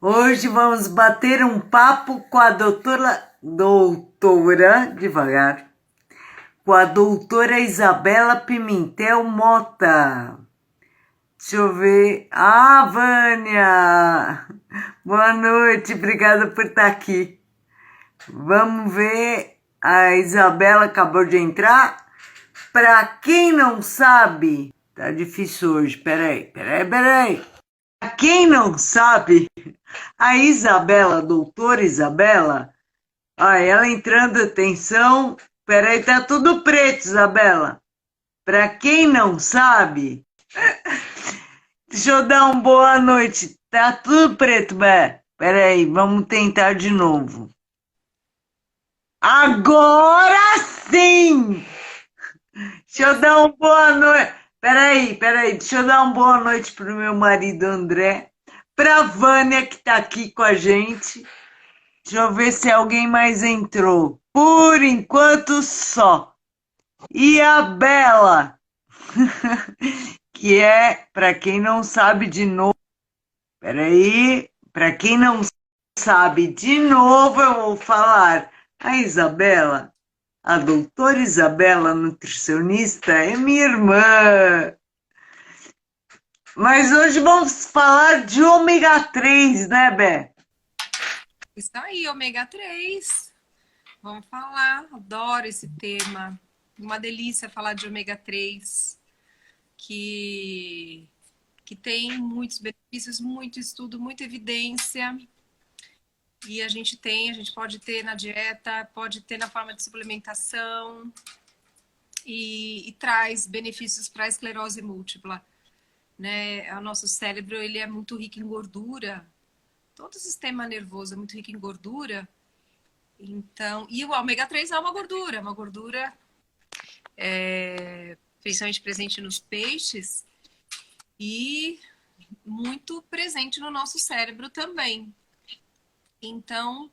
Hoje vamos bater um papo com a devagar, com a doutora Isabela Pimentel Mota. Deixa eu ver. Ah, Vânia! Boa noite, obrigada por estar aqui. Vamos ver. A Isabela acabou de entrar. Para quem não sabe, tá difícil hoje. Peraí. Para quem não sabe, a Isabela, a doutora Isabela, ó, ela entrando, atenção. Peraí, tá tudo preto, Isabela. Para quem não sabe, deixa eu dar uma boa noite. Tá tudo preto, Bé. Peraí, vamos tentar de novo. Agora sim! Deixa eu dar uma boa noite. Peraí. Deixa eu dar uma boa noite pro meu marido André. Pra Vânia, que tá aqui com a gente. Deixa eu ver se alguém mais entrou. Por enquanto, só. E a Bela, que é, para quem não sabe de novo. Peraí. Para quem não sabe de novo, eu vou falar. A Isabela. A doutora Isabela, nutricionista, é minha irmã. Mas hoje vamos falar de ômega 3, né, Bé? Isso aí, ômega 3. Vamos falar. Adoro esse tema. Uma delícia falar de ômega 3, que tem muitos benefícios, muito estudo, muita evidência. E a gente pode ter na dieta, pode ter na forma de suplementação e traz benefícios para a esclerose múltipla. Né? O nosso cérebro ele é muito rico em gordura. Todo o sistema nervoso é muito rico em gordura. Então, e o ômega 3 é uma gordura principalmente presente nos peixes e muito presente no nosso cérebro também. Então,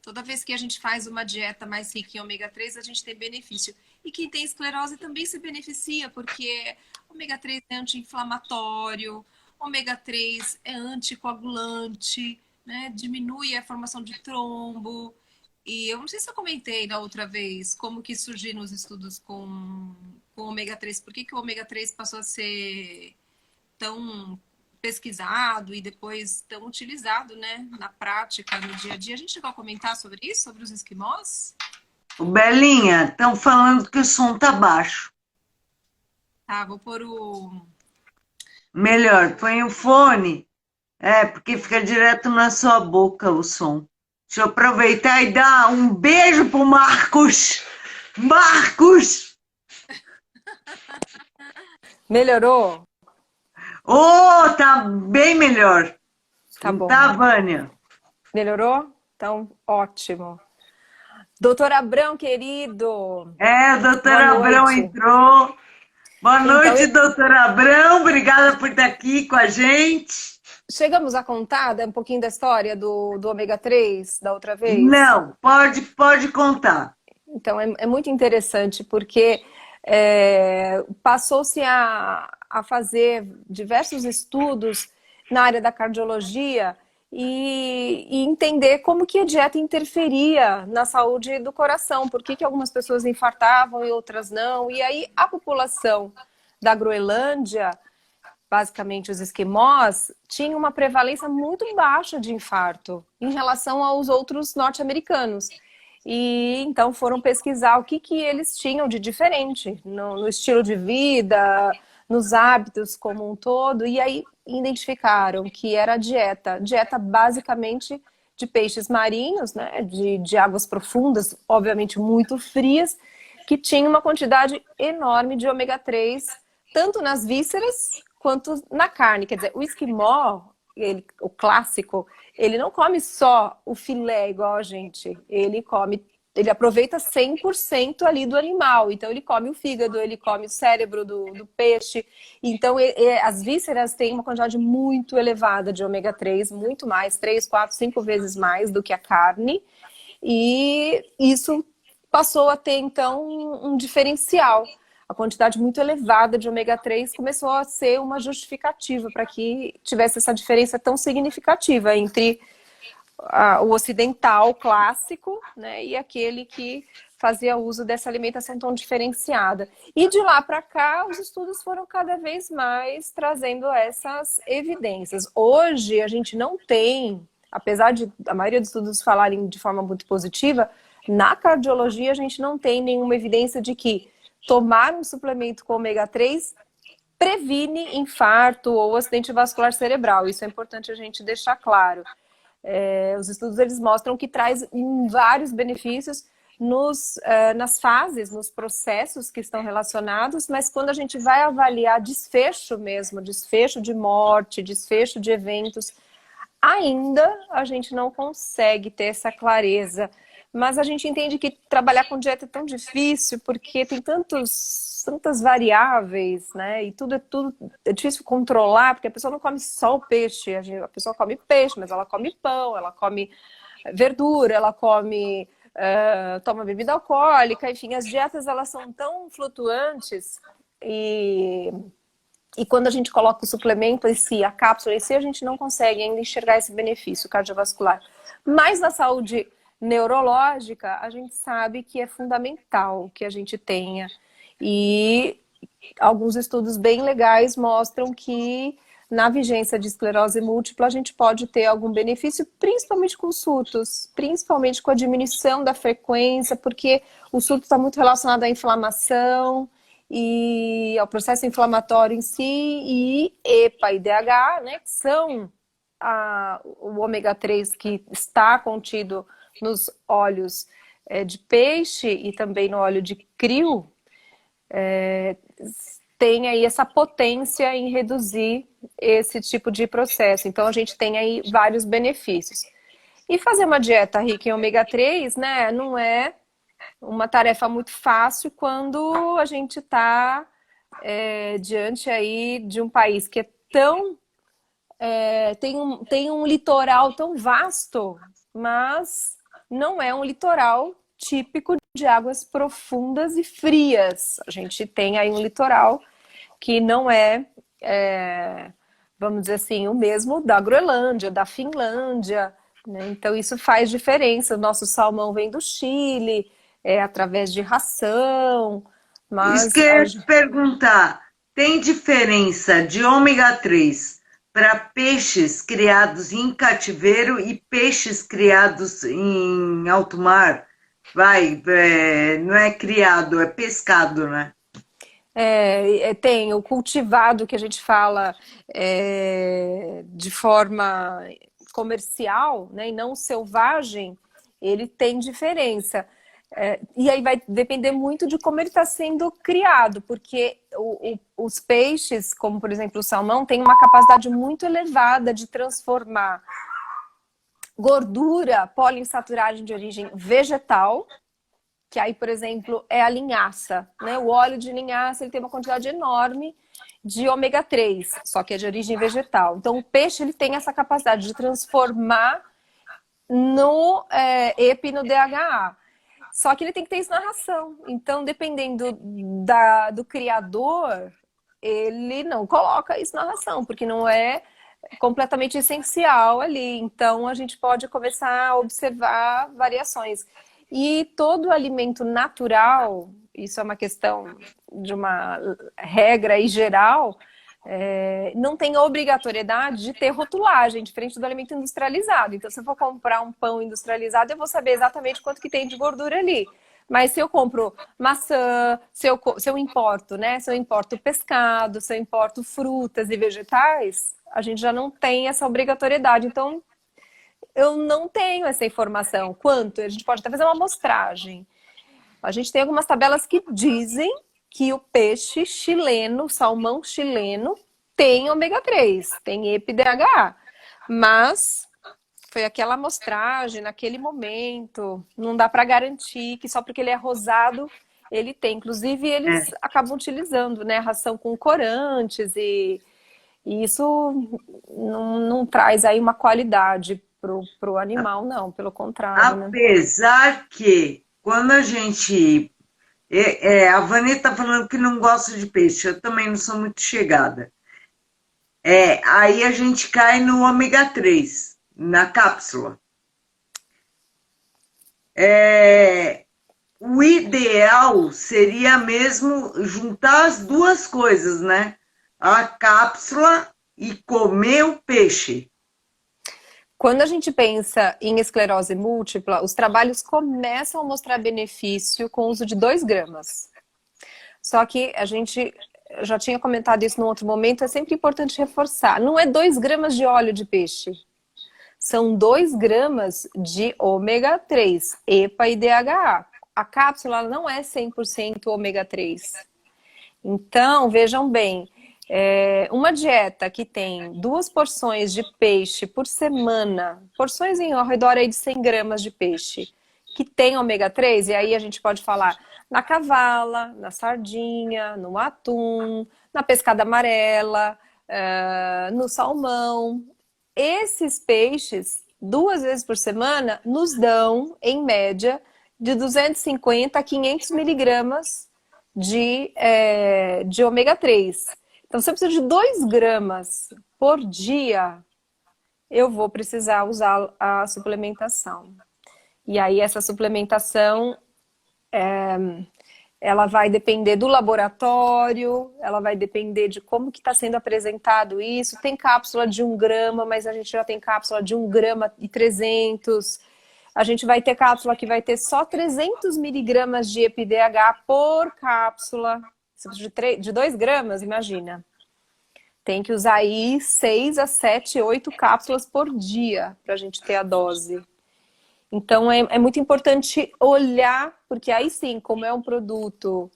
toda vez que a gente faz uma dieta mais rica em ômega 3, a gente tem benefício. E quem tem esclerose também se beneficia, porque ômega 3 é anti-inflamatório, ômega 3 é anticoagulante, né? Diminui a formação de trombo. E eu não sei se eu comentei da outra vez como que surgiram os estudos com ômega 3. Por que o ômega 3 passou a ser tão pesquisado e depois tão utilizado, né, na prática, no dia a dia? A gente chegou a comentar sobre isso, sobre os esquimós? O Belinha, estão falando que o som tá baixo. Tá, vou pôr o... Melhor, põe o fone. É, porque fica direto na sua boca o som. Deixa eu aproveitar e dar um beijo pro Marcos. Marcos! Melhorou? Oh, tá bem melhor. Tá bom. Tá, Vânia? Melhorou? Então, ótimo. Doutor Abrão, querido. É, o doutor Boa Abrão noite. entrou. Boa noite, Então, doutor Abrão. Obrigada por estar aqui com a gente. chegamos a contar um pouquinho da história do ômega 3 da outra vez? Não, pode contar. Então, é muito interessante, porque passou-se a fazer diversos estudos na área da cardiologia e entender como que a dieta interferia na saúde do coração, por que algumas pessoas infartavam e outras não. E aí a população da Groenlândia, basicamente os esquimós, tinha uma prevalência muito baixa de infarto em relação aos outros norte-americanos. E então foram pesquisar o que eles tinham de diferente no estilo de vida, nos hábitos como um todo, e aí identificaram que era a dieta basicamente de peixes marinhos, né, de águas profundas, obviamente muito frias, que tinha uma quantidade enorme de ômega 3, tanto nas vísceras quanto na carne. Quer dizer, o esquimó, o clássico, ele não come só o filé igual a gente, ele aproveita 100% ali do animal. Então ele come o fígado, ele come o cérebro do peixe. Então as vísceras têm uma quantidade muito elevada de ômega 3, muito mais, 3, 4, 5 vezes mais do que a carne. E isso passou a ter então um diferencial. a quantidade muito elevada de ômega 3 começou a ser uma justificativa para que tivesse essa diferença tão significativa entre o ocidental clássico, né, e aquele que fazia uso dessa alimentação tão diferenciada. E de lá para cá, os estudos foram cada vez mais trazendo essas evidências. Hoje, a gente não tem, apesar de a maioria dos estudos falarem de forma muito positiva, na cardiologia a gente não tem nenhuma evidência de que tomar um suplemento com ômega 3 previne infarto ou acidente vascular cerebral. Isso é importante a gente deixar claro. Os estudos eles mostram que traz vários benefícios nas fases, nos processos que estão relacionados, mas quando a gente vai avaliar desfecho mesmo, desfecho de morte, desfecho de eventos, ainda a gente não consegue ter essa clareza. Mas a gente entende que trabalhar com dieta é tão difícil, porque tem tantas variáveis, né? E tudo é difícil controlar, porque a pessoa não come só o peixe, a pessoa come peixe, mas ela come pão, ela come verdura, ela come, toma bebida alcoólica, enfim, as dietas elas são tão flutuantes e quando a gente coloca o suplemento em si, a cápsula em si, a gente não consegue ainda enxergar esse benefício cardiovascular. Mas na saúde neurológica, a gente sabe que é fundamental que a gente tenha. E alguns estudos bem legais mostram que na vigência de esclerose múltipla a gente pode ter algum benefício, principalmente com surtos, principalmente com a diminuição da frequência, porque o surto está muito relacionado à inflamação e ao processo inflamatório em si, e EPA e DHA, né, que são o ômega 3 que está contido nos óleos de peixe e também no óleo de krill, tem aí essa potência em reduzir esse tipo de processo. Então a gente tem aí vários benefícios. E fazer uma dieta rica em ômega 3, né, não é uma tarefa muito fácil quando a gente está diante aí de um país que é tão tem um litoral tão vasto, mas não é um litoral típico de águas profundas e frias. A gente tem aí um litoral que não vamos dizer assim, o mesmo da Groenlândia, da Finlândia, né? Então isso faz diferença. O nosso salmão vem do Chile, através de ração, mas... Isso que eu ia te perguntar, tem diferença de ômega 3 para peixes criados em cativeiro e peixes criados em alto mar? Não é criado, é pescado, né? Tem o cultivado que a gente fala de forma comercial, né, e não selvagem, ele tem diferença. E aí vai depender muito de como ele está sendo criado, porque os peixes, como por exemplo o salmão, tem uma capacidade muito elevada de transformar gordura poliinsaturada de origem vegetal, que aí, por exemplo, é a linhaça, né? O óleo de linhaça ele tem uma quantidade enorme de ômega 3, só que é de origem vegetal. Então o peixe ele tem essa capacidade de transformar no EPA e no DHA. Só que ele tem que ter isso na ração. Então, dependendo do criador, ele não coloca isso na ração, porque não é completamente essencial ali. Então, a gente pode começar a observar variações. E todo alimento natural, isso é uma questão de uma regra aí geral, não tem obrigatoriedade de ter rotulagem, diferente do alimento industrializado. Então, se eu for comprar um pão industrializado, eu vou saber exatamente quanto que tem de gordura ali. Mas se eu compro maçã, se eu importo, né? Se eu importo pescado, se eu importo frutas e vegetais, a gente já não tem essa obrigatoriedade. Então, eu não tenho essa informação. Quanto? A gente pode até fazer uma amostragem. A gente tem algumas tabelas que dizem que o peixe chileno, o salmão chileno, tem ômega 3, tem EPA e DHA. Mas foi aquela amostragem, naquele momento, não dá para garantir que só porque ele é rosado, ele tem. Inclusive, eles acabam utilizando, né, ração com corantes e isso não traz aí uma qualidade pro animal, não, pelo contrário, né? Apesar que, quando a gente A Vânia está falando que não gosta de peixe, eu também não sou muito chegada. Aí a gente cai no ômega 3, na cápsula. O ideal seria mesmo juntar as duas coisas, né? A cápsula e comer o peixe. Quando a gente pensa em esclerose múltipla, os trabalhos começam a mostrar benefício com o uso de 2 gramas. Só que a gente já tinha comentado isso num outro momento, é sempre importante reforçar. Não é 2 gramas de óleo de peixe. São 2 gramas de ômega 3, EPA e DHA. A cápsula não é 100% ômega 3. Então, vejam bem, uma dieta que tem 2 porções de peixe por semana, porções ao redor aí de 100 gramas de peixe, que tem ômega 3, e aí a gente pode falar na cavala, na sardinha, no atum, na pescada amarela, no salmão. Esses peixes, 2 vezes por semana, nos dão, em média, de 250 a 500 miligramas de ômega 3. Então, se eu preciso de 2 gramas por dia, eu vou precisar usar a suplementação. E aí, essa suplementação, ela vai depender do laboratório, ela vai depender de como que está sendo apresentado isso. Tem cápsula de 1 grama, mas a gente já tem cápsula de 1 grama e 300. A gente vai ter cápsula que vai ter só 300 miligramas de EPDH por cápsula. De 2 gramas, imagina. Tem que usar aí 6 a 7, 8 cápsulas por dia para a gente ter a dose. Então, é muito importante olhar, porque aí sim, como é um produto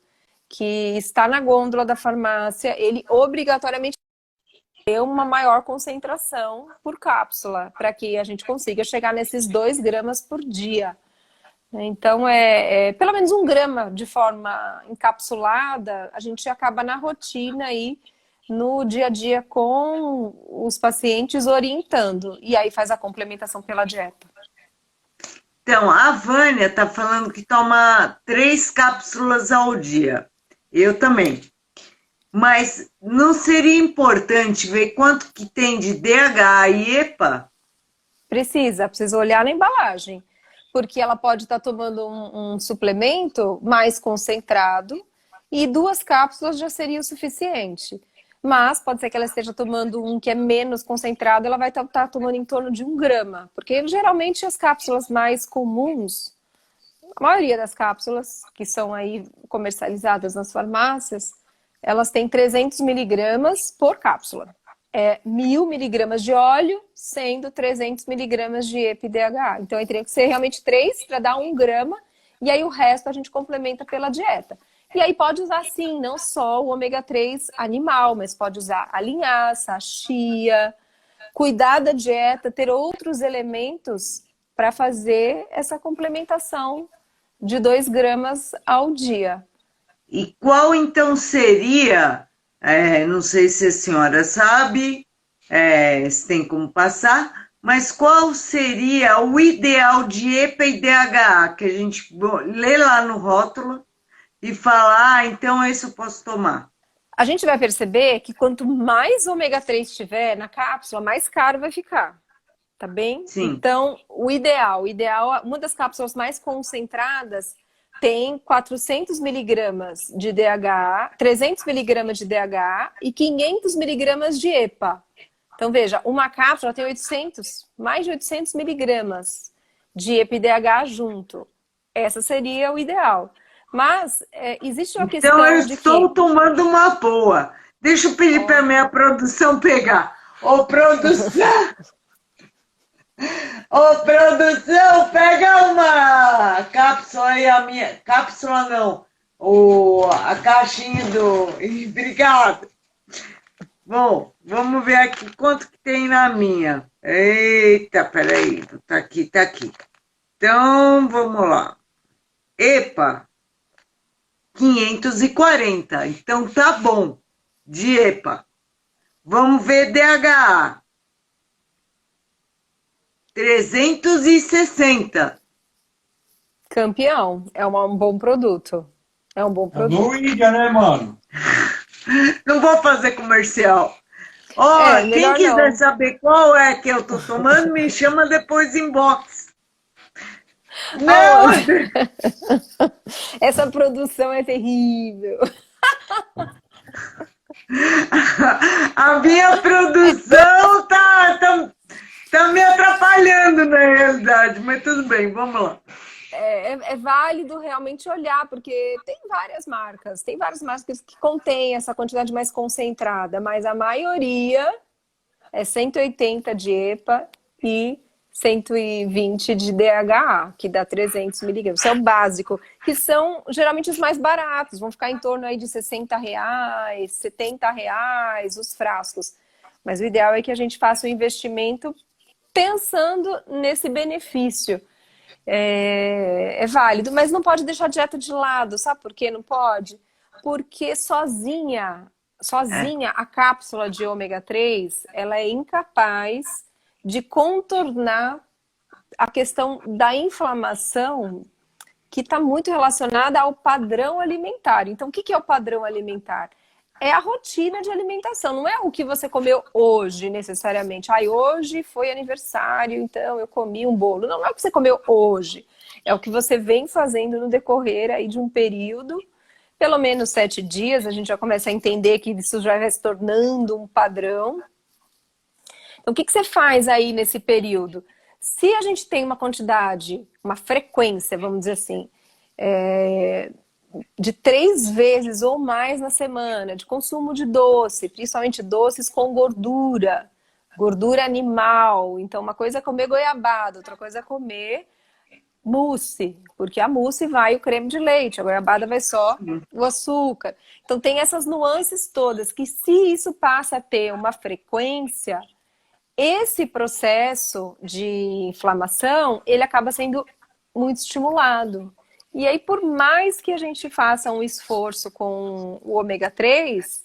que está na gôndola da farmácia, ele obrigatoriamente tem uma maior concentração por cápsula, para que a gente consiga chegar nesses 2 gramas por dia. Então, pelo menos 1 grama de forma encapsulada, a gente acaba na rotina aí, no dia a dia com os pacientes orientando. E aí faz a complementação pela dieta. Então, a Vânia está falando que toma 3 cápsulas ao dia. Eu também. Mas não seria importante ver quanto que tem de DHA e EPA? Precisa olhar na embalagem. Porque ela pode estar tomando um suplemento mais concentrado e 2 cápsulas já seria o suficiente. Mas pode ser que ela esteja tomando um que é menos concentrado, ela vai estar tomando em torno de 1 grama. Porque geralmente as cápsulas mais comuns, a maioria das cápsulas que são aí comercializadas nas farmácias, elas têm 300 miligramas por cápsula. 1.000 miligramas de óleo, sendo 300 miligramas de EPDH. Então, teria que ser realmente 3 para dar 1 grama, e aí o resto a gente complementa pela dieta. E aí pode usar, sim, não só o ômega 3 animal, mas pode usar a linhaça, a chia, cuidar da dieta, ter outros elementos para fazer essa complementação de 2 gramas ao dia. E qual então seria, não sei se a senhora sabe, se tem como passar, mas qual seria o ideal de EPA e DHA, que a gente lê lá no rótulo e fala, então esse eu posso tomar? A gente vai perceber que quanto mais ômega 3 tiver na cápsula, mais caro vai ficar. Tá bem? Sim. Então, o ideal, uma das cápsulas mais concentradas tem 400 miligramas de DHA, 300 miligramas de DHA e 500 miligramas de EPA. Então, veja, uma cápsula tem mais de 800 miligramas de EPDH junto. Essa seria o ideal. Mas existe uma questão então, eu de estou tomando uma boa. Deixa eu pedir para a minha produção pegar. Ô, produção! Ô, produção, pega uma cápsula aí, a minha... Cápsula não. A caixinha do... Obrigado. Bom, vamos ver aqui quanto que tem na minha. Eita, peraí. Tá aqui, tá aqui. Então, vamos lá. EPA, 540. Então, tá bom. De EPA. Vamos ver DHA. 360. campeão, é um bom produto. É um bom É do produto. Índia, né, mano? Não vou fazer comercial. Ó, É, quem melhor quiser não. saber qual é que eu tô tomando, me chama depois inbox. Não, Aonde? Essa produção é terrível. a minha produção tá me atrapalhando na realidade, mas tudo bem, vamos lá. É válido realmente olhar, porque tem várias marcas que contêm essa quantidade mais concentrada, mas a maioria é 180 de EPA e 120 de DHA, que dá 300 miligramas. Isso é o básico, que são geralmente os mais baratos, vão ficar em torno aí de R$ 60, R$ 70 os frascos. Mas o ideal é que a gente faça o investimento pensando nesse benefício. É válido, mas não pode deixar a dieta de lado, sabe por que não pode? Porque É, sozinha a cápsula de ômega 3, ela é incapaz de contornar a questão da inflamação que está muito relacionada ao padrão alimentar. Então, o que é o padrão alimentar? É a rotina de alimentação, não é o que você comeu hoje, necessariamente. Hoje foi aniversário, então eu comi um bolo. Não, não é o que você comeu hoje. É o que você vem fazendo no decorrer aí de um período, pelo menos 7 dias, a gente já começa a entender que isso já vai se tornando um padrão. Então, o que você faz aí nesse período? Se a gente tem uma quantidade, uma frequência, vamos dizer assim, de 3 vezes ou mais na semana, de consumo de doce, principalmente doces com gordura, gordura animal. Então, uma coisa é comer goiabada, outra coisa é comer mousse, porque a mousse vai o creme de leite, a goiabada vai só o açúcar. Então, tem essas nuances todas, que se isso passa a ter uma frequência, esse processo de inflamação, ele acaba sendo muito estimulado. E aí, por mais que a gente faça um esforço com o ômega 3,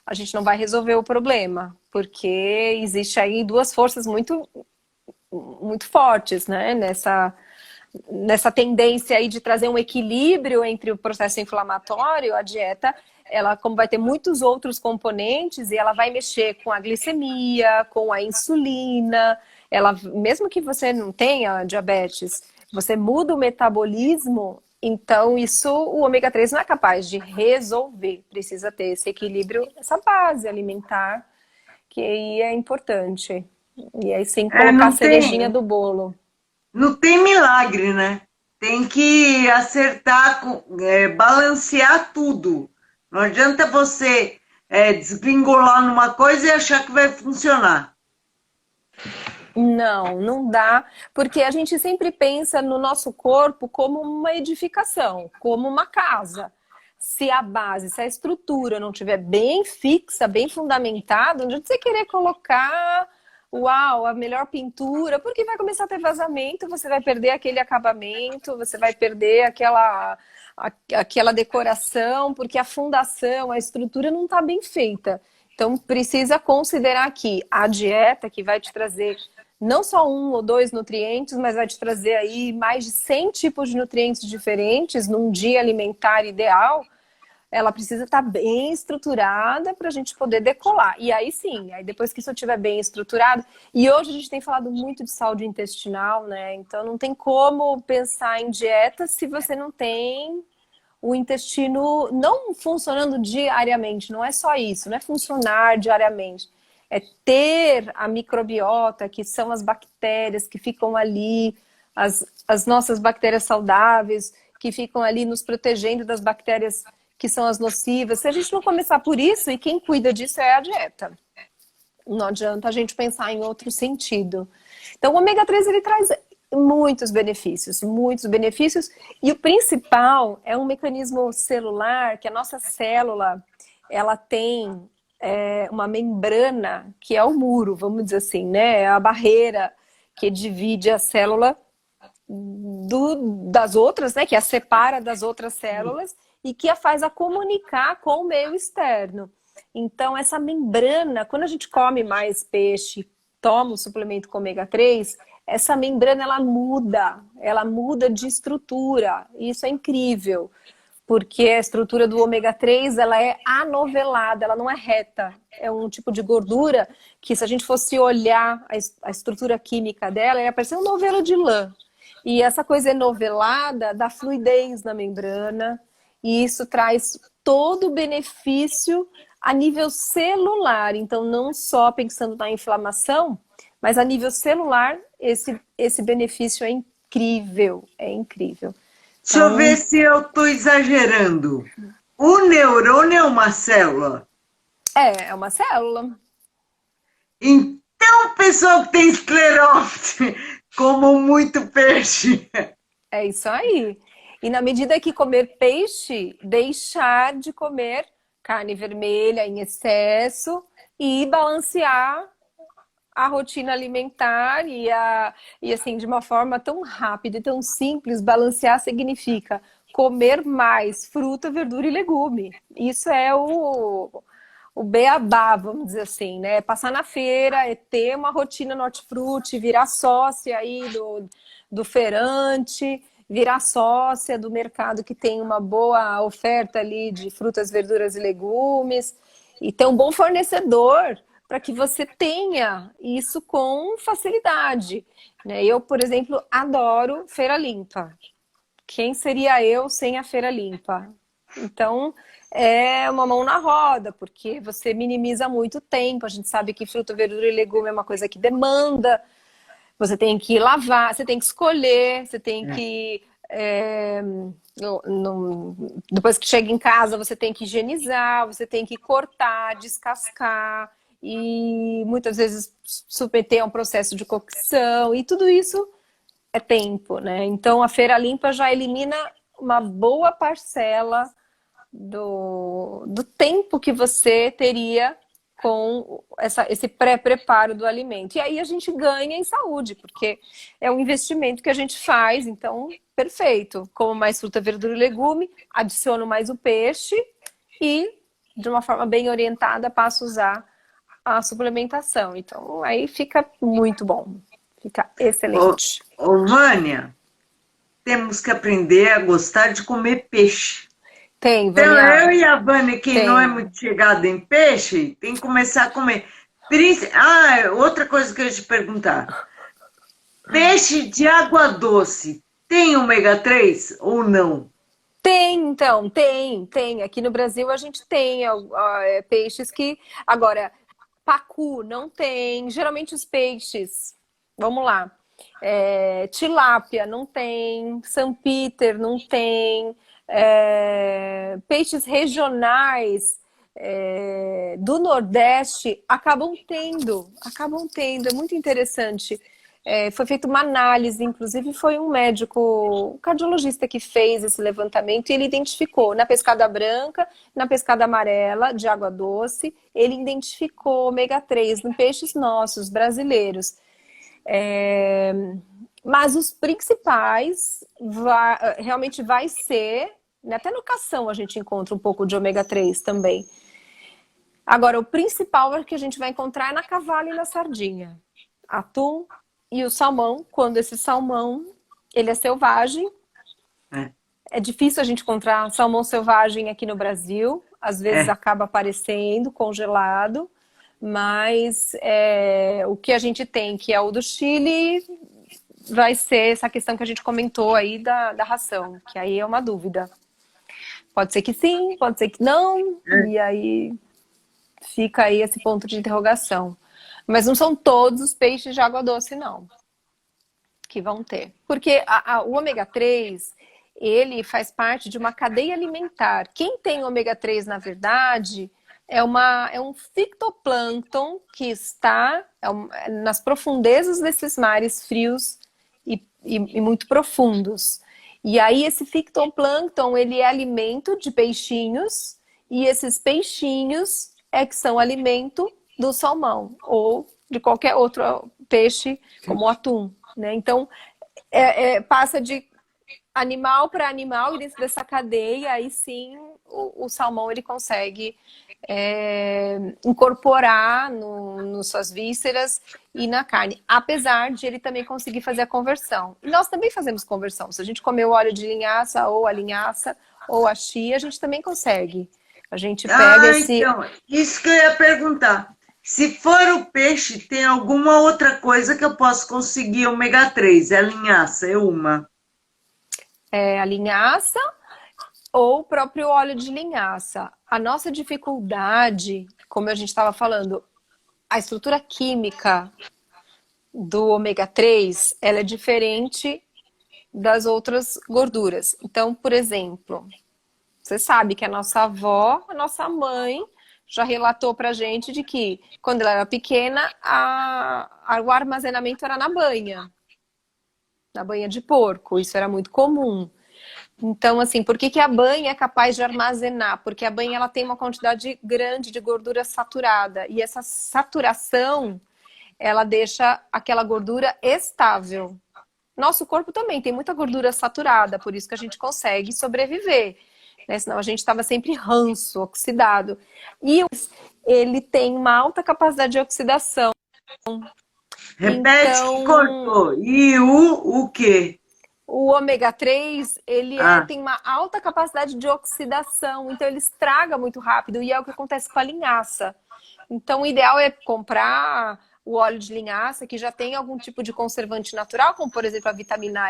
a gente não vai resolver o problema, porque existe aí duas forças muito fortes, né, nessa tendência aí de trazer um equilíbrio entre o processo inflamatório. A dieta, ela, como vai ter muitos outros componentes, e ela vai mexer com a glicemia, com a insulina, ela, mesmo que você não tenha diabetes, você muda o metabolismo, então isso o ômega 3 não é capaz de resolver, precisa ter esse equilíbrio, essa base alimentar, que aí é importante. E aí sim colocar a não cerejinha tem, do bolo. não tem milagre, né? Tem que acertar, balancear tudo. Não adianta você desgringolar numa coisa e achar que vai funcionar. Não, não dá, porque a gente sempre pensa no nosso corpo como uma edificação, como uma casa. Se a base, se a estrutura não estiver bem fixa, bem fundamentada, não adianta você querer colocar, uau, a melhor pintura, porque vai começar a ter vazamento, você vai perder aquele acabamento, você vai perder aquela decoração, porque a fundação, a estrutura não está bem feita. Então, precisa considerar que a dieta que vai te trazer não só 1 ou 2 nutrientes, mas vai te trazer aí mais de 100 tipos de nutrientes diferentes num dia alimentar ideal, ela precisa estar bem estruturada para a gente poder decolar. E aí sim, aí depois que isso estiver bem estruturado, e hoje a gente tem falado muito de saúde intestinal, né? Então não tem como pensar em dieta se você não tem o intestino não funcionando diariamente. Não é só isso, não é funcionar diariamente. É ter a microbiota, que são as bactérias que ficam ali, as nossas bactérias saudáveis, que ficam ali nos protegendo das bactérias que são as nocivas. Se a gente não começar por isso, e quem cuida disso é a dieta. Não adianta a gente pensar em outro sentido. Então, o ômega 3 ele traz muitos benefícios, e o principal é um mecanismo celular, que a nossa célula, ela tem uma membrana, que é o muro, vamos dizer assim, né? É a barreira que divide a célula das outras, né? Que a separa das outras células e que a faz a comunicar com o meio externo. Então, essa membrana, quando a gente come mais peixe, toma o suplemento com ômega 3, essa membrana ela muda de estrutura. E isso é incrível, porque a estrutura do ômega 3 ela é anovelada, ela não é reta. É um tipo de gordura que, se a gente fosse olhar a estrutura química dela, ia parecer um novelo de lã. E essa coisa enovelada dá fluidez na membrana, e isso traz todo o benefício a nível celular. Então, não só pensando na inflamação, mas a nível celular, esse benefício é incrível, é incrível. Deixa eu ver se eu estou exagerando. O neurônio é uma célula. É uma célula. Então, pessoal que tem esclerose, comam muito peixe. É isso aí. E na medida que comer peixe, deixar de comer carne vermelha em excesso e balancear a rotina alimentar e assim, de uma forma tão rápida e tão simples. Balancear significa comer mais fruta, verdura e legume. Isso é o beabá, vamos dizer assim, né? Passar na feira, é ter uma rotina no hortifruti, virar sócia aí do feirante, virar sócia do mercado que tem uma boa oferta ali de frutas, verduras e legumes, e ter um bom fornecedor para que você tenha isso com facilidade, né? Eu, por exemplo, adoro feira limpa. Quem seria eu sem a feira limpa? Então, é uma mão na roda, porque você minimiza muito o tempo. A gente sabe que fruta, verdura e legume é uma coisa que demanda. Você tem que lavar, você tem que escolher, você tem que... depois que chega em casa, você tem que higienizar, você tem que cortar, descascar e muitas vezes submeter a um processo de cocção, e tudo isso é tempo, né? Então a feira limpa já elimina uma boa parcela do tempo que você teria com esse pré-preparo do alimento. E aí a gente ganha em saúde, porque é um investimento que a gente faz, então, perfeito. Como mais fruta, verdura e legume, adiciono mais o peixe e, de uma forma bem orientada, passo a usar a suplementação. Então, aí fica muito bom. Fica excelente. Ô, Vânia, temos que aprender a gostar de comer peixe. Tem, Então, Vânia. eu e a Vânia, quem não é muito chegada em peixe, tem que começar a comer. Outra coisa que eu ia te perguntar. Peixe de água doce tem ômega 3 ou não? Tem, então, tem. Aqui no Brasil a gente tem peixes que... Agora, pacu não tem. Geralmente os peixes... Vamos lá. Tilápia não tem. Sampiter não tem. Peixes regionais do Nordeste acabam tendo. É muito interessante. Foi feita uma análise, inclusive foi um médico, um cardiologista que fez esse levantamento, e ele identificou na pescada branca, na pescada amarela de água doce, ele identificou ômega 3 em peixes nossos, brasileiros. Mas os principais realmente vai ser, até no cação a gente encontra um pouco de ômega 3 também. Agora, o principal é que a gente vai encontrar é na cavalo e na sardinha. Atum e o salmão, quando esse salmão ele é selvagem. É difícil a gente encontrar salmão selvagem aqui no Brasil. Às vezes acaba aparecendo congelado. Mas o que a gente tem, que é o do Chile, vai ser essa questão que a gente comentou aí da ração, que aí é uma dúvida. Pode ser que sim, pode ser que não, e aí fica aí esse ponto de interrogação. Mas não são todos os peixes de água doce, não, que vão ter. Porque o ômega 3, ele faz parte de uma cadeia alimentar. Quem tem ômega 3, na verdade... É um fitoplâncton que está nas profundezas desses mares frios e muito profundos. E aí esse fitoplâncton, ele é alimento de peixinhos, e esses peixinhos que são alimento do salmão ou de qualquer outro peixe, como o atum, né? Então, passa de animal para animal, e dentro dessa cadeia, aí sim, o salmão ele consegue incorporar nas suas vísceras e na carne, apesar de ele também conseguir fazer a conversão. E nós também fazemos conversão. Se a gente comer o óleo de linhaça ou a linhaça, ou a chia, a gente também consegue. A gente pega Ah, esse... então, isso que eu ia perguntar. Se for o peixe, tem alguma outra coisa que eu posso conseguir ômega 3? É linhaça, é uma. a linhaça ou o próprio óleo de linhaça. A nossa dificuldade, como a gente estava falando, a estrutura química do ômega 3, ela é diferente das outras gorduras. Então, por exemplo, você sabe que a nossa avó, a nossa mãe, já relatou pra gente de que quando ela era pequena, o armazenamento era na banha de porco. Isso era muito comum. Então, assim, por que que a banha é capaz de armazenar? Porque a banha ela tem uma quantidade grande de gordura saturada. E essa saturação, ela deixa aquela gordura estável. Nosso corpo também tem muita gordura saturada, por isso que a gente consegue sobreviver. Né? Senão a gente estava sempre ranço, oxidado. E ele tem uma alta capacidade de oxidação. Repete que Então, cortou. E o quê? o ômega 3, Ah, tem uma alta capacidade de oxidação, então ele estraga muito rápido, e é o que acontece com a linhaça. Então, o ideal é comprar o óleo de linhaça, que já tem algum tipo de conservante natural, como por exemplo a vitamina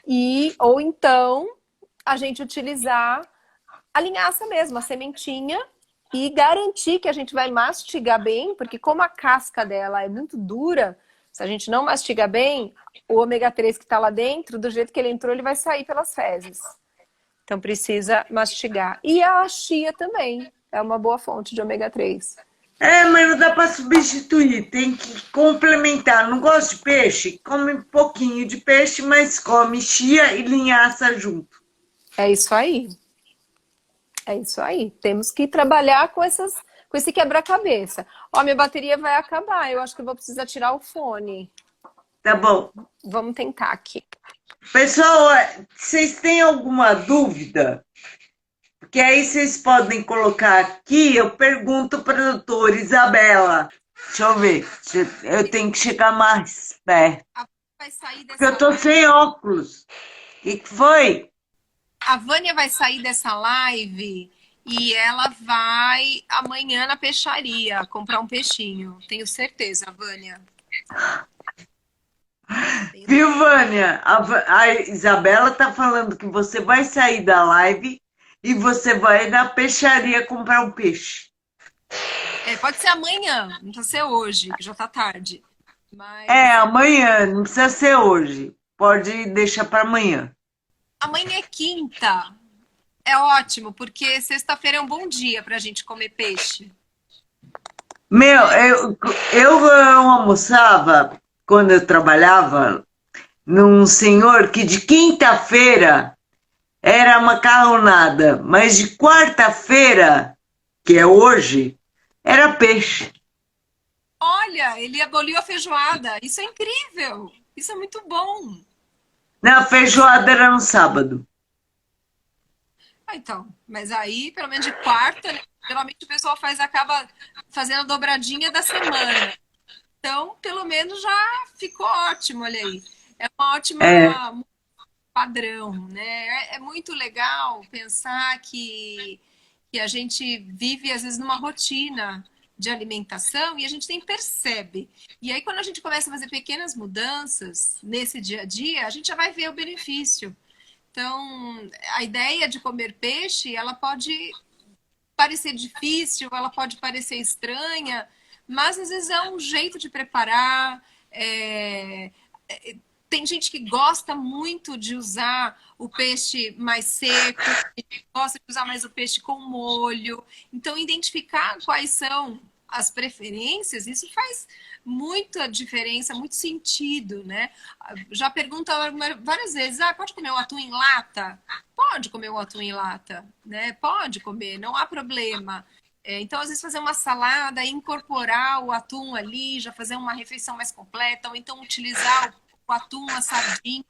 E, ou então a gente utilizar a linhaça mesmo, a sementinha, e garantir que a gente vai mastigar bem, porque como a casca dela é muito dura, se a gente não mastiga bem, o ômega 3 que está lá dentro, do jeito que ele entrou, ele vai sair pelas fezes. Então precisa mastigar. E a chia também é uma boa fonte de ômega 3. mas não dá para substituir, tem que complementar. Não gosto de peixe? Come um pouquinho de peixe, mas come chia e linhaça junto. É isso aí. É isso aí. Temos que trabalhar com esse quebra-cabeça. Ó, minha bateria vai acabar. Eu acho que eu vou precisar tirar o fone. Tá bom. Vamos tentar aqui. Pessoal, vocês têm alguma dúvida? Porque aí vocês podem colocar aqui, eu pergunto para a doutora Isabela. Deixa eu ver, eu tenho que chegar mais perto. Vai sair Porque eu dessa tô live. sem óculos. O que foi? A Vânia vai sair dessa live e ela vai amanhã na peixaria comprar um peixinho. Tenho certeza, Vânia. Viu, Vânia? A Isabela tá falando que você vai sair da live e você vai na peixaria comprar um peixe. Pode ser amanhã, não precisa ser hoje, que já tá tarde. É, Mas amanhã, não precisa ser hoje. Pode deixar para amanhã. amanhã é quinta. É ótimo, porque sexta-feira é um bom dia pra gente comer peixe. Meu, eu almoçava quando eu trabalhava num senhor que de quinta-feira era macarronada, mas de quarta-feira, que é hoje, era peixe. Olha, ele aboliu a feijoada. Isso é incrível. Isso é muito bom. Na feijoada era no sábado. Ah, então, mas aí, pelo menos de quarta, né? Geralmente o pessoal acaba fazendo a dobradinha da semana. Então, pelo menos já ficou ótimo, olha aí. É uma É, ótima padrão, né? É muito legal pensar que a gente vive, às vezes, numa rotina de alimentação e a gente nem percebe. E aí, quando a gente começa a fazer pequenas mudanças nesse dia a dia, a gente já vai ver o benefício. Então, a ideia de comer peixe, ela pode parecer difícil, ela pode parecer estranha, mas às vezes é um jeito de preparar. Tem gente que gosta muito de usar o peixe mais seco, gosta de usar mais o peixe com molho. Então, identificar quais são as preferências, isso faz muita diferença, muito sentido, né? Já pergunta várias vezes, pode comer o atum em lata? Pode comer o atum em lata, né? Pode comer, não há problema. Então, às vezes, fazer uma salada, incorporar o atum ali, já fazer uma refeição mais completa, ou então utilizar o atum, a sardinha,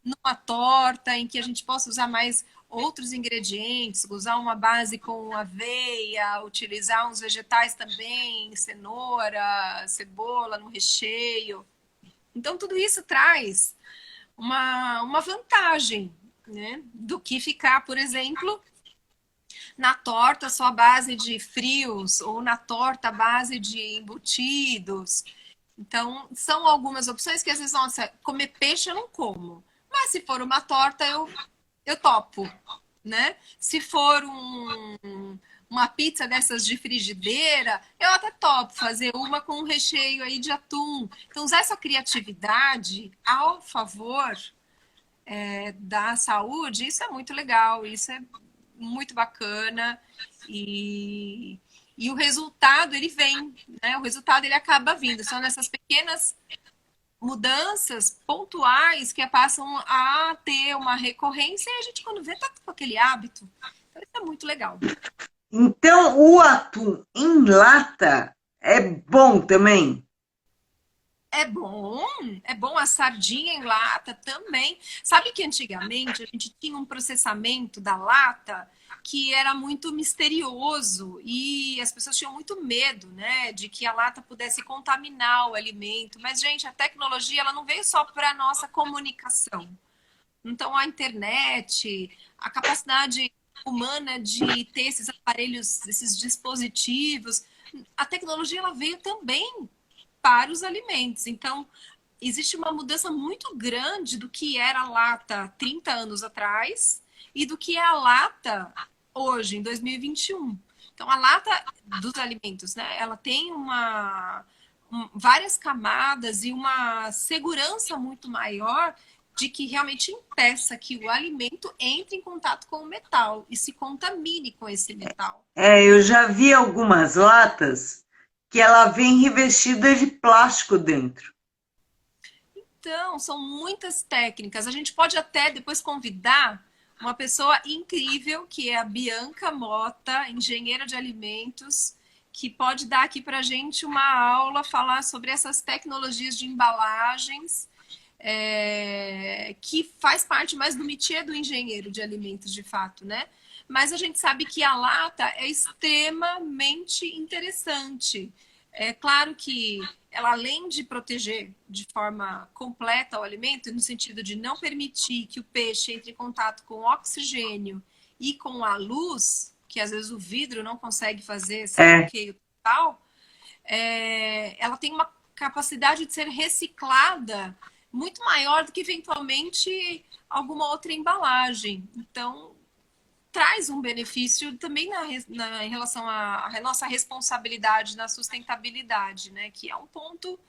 numa torta, em que a gente possa usar mais outros ingredientes, usar uma base com aveia, utilizar uns vegetais também, cenoura, cebola no recheio. Então, tudo isso traz uma vantagem né? Do que ficar, por exemplo, na torta só à base de frios ou na torta à base de embutidos. Então, são algumas opções que às vezes, nossa, comer peixe eu não como. Mas se for uma torta, eu topo, né? Se for uma pizza dessas de frigideira, eu até topo fazer uma com um recheio aí de atum. Então, usar essa criatividade ao favor da saúde, isso é muito legal, isso é muito bacana e o resultado ele vem, né? O resultado ele acaba vindo. São nessas pequenas mudanças pontuais que passam a ter uma recorrência e a gente quando vê tá com aquele hábito. Então isso é muito legal. Então, o atum em lata é bom também? É bom a sardinha em lata também. Sabe que antigamente a gente tinha um processamento da lata que era muito misterioso e as pessoas tinham muito medo, né, de que a lata pudesse contaminar o alimento. Mas, gente, a tecnologia ela não veio só para a nossa comunicação. Então, a internet, a capacidade humana de ter esses aparelhos, esses dispositivos, a tecnologia ela veio também para os alimentos. Então, existe uma mudança muito grande do que era a lata 30 anos atrás e do que é a lata hoje, em 2021. Então, a lata dos alimentos, né, ela tem várias camadas e uma segurança muito maior de que realmente impeça que o alimento entre em contato com o metal e se contamine com esse metal. Eu já vi algumas latas que ela vem revestida de plástico dentro. Então, são muitas técnicas. A gente pode até depois convidar uma pessoa incrível, que é a Bianca Mota, engenheira de alimentos, que pode dar aqui para a gente uma aula, falar sobre essas tecnologias de embalagens, que faz parte mais do métier do engenheiro de alimentos, de fato, né? Mas a gente sabe que a lata é extremamente interessante. É claro que ela, além de proteger de forma completa o alimento, no sentido de não permitir que o peixe entre em contato com o oxigênio e com a luz, que às vezes o vidro não consegue fazer esse É, bloqueio total, ela tem uma capacidade de ser reciclada muito maior do que eventualmente alguma outra embalagem. Então, traz um benefício também em relação à nossa responsabilidade na sustentabilidade, né? Que é um ponto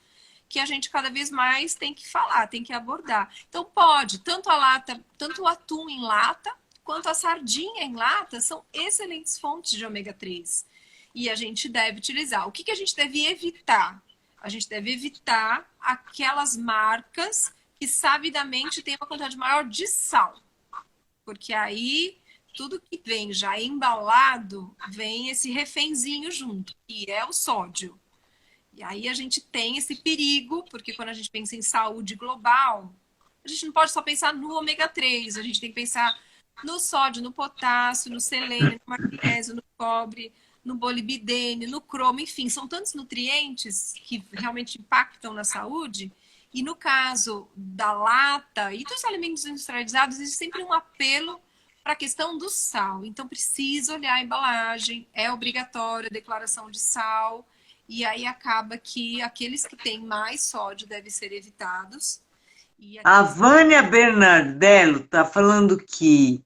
que a gente cada vez mais tem que falar, tem que abordar. Então pode, tanto a lata, tanto o atum em lata, quanto a sardinha em lata são excelentes fontes de ômega 3. E a gente deve utilizar. O que a gente deve evitar? A gente deve evitar aquelas marcas que sabidamente têm uma quantidade maior de sal. Porque aí tudo que vem já embalado, vem esse refenzinho junto, que é o sódio. E aí a gente tem esse perigo, porque quando a gente pensa em saúde global, a gente não pode só pensar no ômega 3, a gente tem que pensar no sódio, no potássio, no selênio, no magnésio, no cobre, no molibdênio, no cromo, enfim, são tantos nutrientes que realmente impactam na saúde. E no caso da lata e dos alimentos industrializados, existe sempre um apelo para a questão do sal. Então, precisa olhar a embalagem, é obrigatória a declaração de sal, e aí acaba que aqueles que têm mais sódio devem ser evitados. a Vânia Bernardello está falando que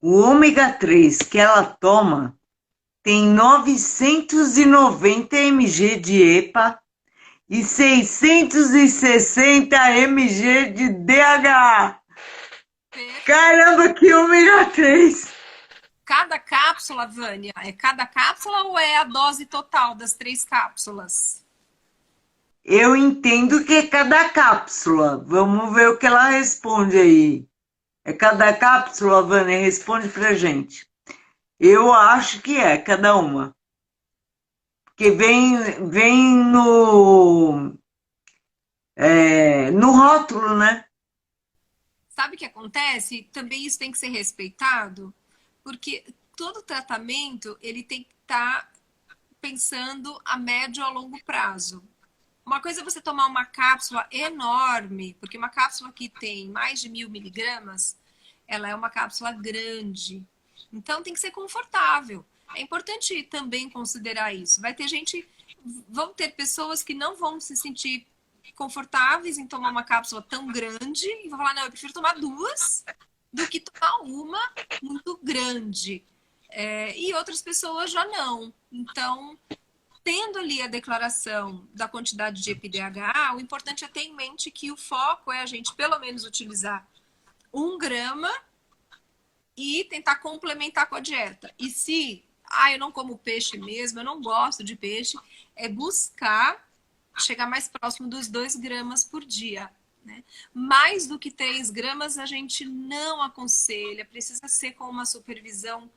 o ômega 3 que ela toma tem 990 mg de EPA e 660 mg de DHA. Caramba, que ômega 3! Cada cápsula, Vânia, é cada cápsula ou é a dose total das 3 cápsulas? Eu entendo que é cada cápsula. Vamos ver o que ela responde aí. É cada cápsula, Vânia? Responde pra gente. Eu acho que é cada uma. Porque vem no rótulo, né? Sabe o que acontece? Também isso tem que ser respeitado, porque todo tratamento ele tem que estar pensando a médio a longo prazo. Uma coisa é você tomar uma cápsula enorme, porque uma cápsula que tem mais de 1000 miligramas, ela é uma cápsula grande. Então tem que ser confortável. É importante também considerar isso. Vão ter pessoas que não vão se sentir confortáveis em tomar uma cápsula tão grande e vão falar, não, eu prefiro tomar duas do que tomar uma muito grande. E outras pessoas já não. Então, tendo ali a declaração da quantidade de EPDHA, o importante é ter em mente que o foco é a gente, pelo menos, utilizar 1 grama e tentar complementar com a dieta. E se, eu não como peixe mesmo, eu não gosto de peixe, é buscar chegar mais próximo dos 2 gramas por dia. Né? Mais do que 3 gramas a gente não aconselha, precisa ser com uma supervisão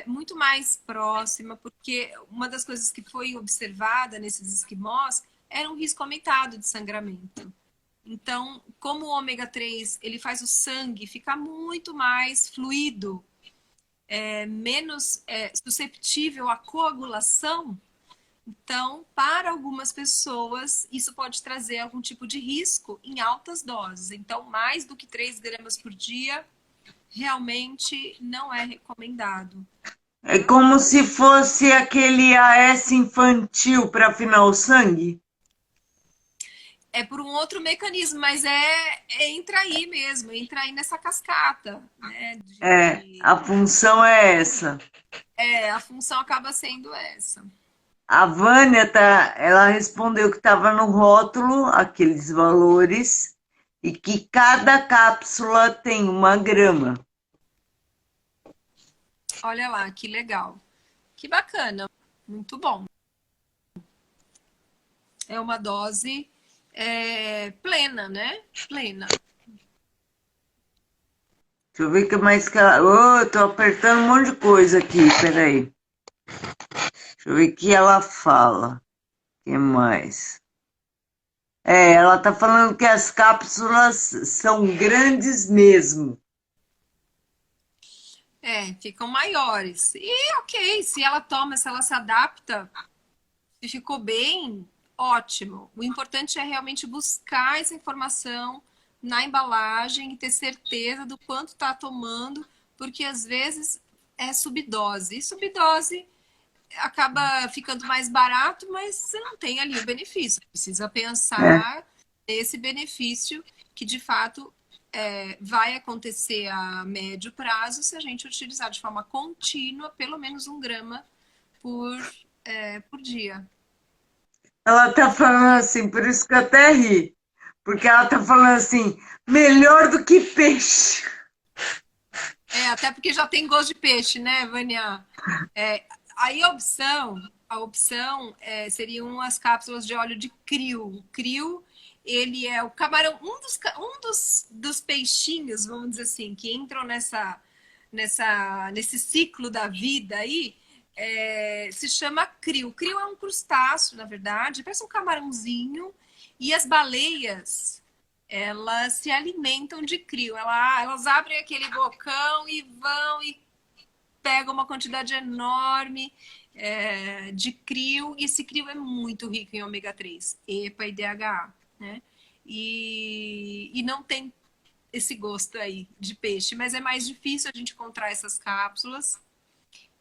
muito mais próxima, porque uma das coisas que foi observada nesses esquimós era um risco aumentado de sangramento. Então, como o ômega 3 ele faz o sangue ficar muito mais fluido, menos susceptível à coagulação, então, para algumas pessoas, isso pode trazer algum tipo de risco em altas doses. Então, mais do que 3 gramas por dia, realmente não é recomendado. É como se fosse aquele AS infantil para afinar o sangue? É por um outro mecanismo, mas entra aí mesmo, entra aí nessa cascata, né? A função é essa. A função acaba sendo essa. A Vânia, ela respondeu que estava no rótulo aqueles valores e que cada cápsula tem 1 grama. Olha lá, que legal. Que bacana. Muito bom. É uma dose plena, né? Plena. Deixa eu ver o que mais que ela... Oh, tô apertando um monte de coisa aqui, peraí. Deixa eu ver o que ela fala. O que mais? Ela tá falando que as cápsulas são grandes mesmo. Ficam maiores. E ok, se ela toma, se ela se adapta, se ficou bem, ótimo. O importante é realmente buscar essa informação na embalagem e ter certeza do quanto está tomando, porque às vezes é subdose. E subdose acaba ficando mais barato, mas você não tem ali o benefício. Precisa pensar nesse benefício que de fato vai acontecer a médio prazo se a gente utilizar de forma contínua pelo menos 1 grama por dia. Ela tá falando assim, por isso que eu até ri. Porque ela tá falando assim, melhor do que peixe. Até porque já tem gosto de peixe, né, Vânia? Aí a opção seriam as cápsulas de óleo de krill. O krill, ele é o camarão, um dos peixinhos, vamos dizer assim, que entram nesse ciclo da vida aí, se chama krill. Krill é um crustáceo, na verdade, parece um camarãozinho, e as baleias, elas se alimentam de krill. Elas abrem aquele bocão e vão e pegam uma quantidade enorme de krill, e esse krill é muito rico em ômega 3, EPA e DHA, né? E não tem esse gosto aí de peixe, mas é mais difícil a gente encontrar essas cápsulas.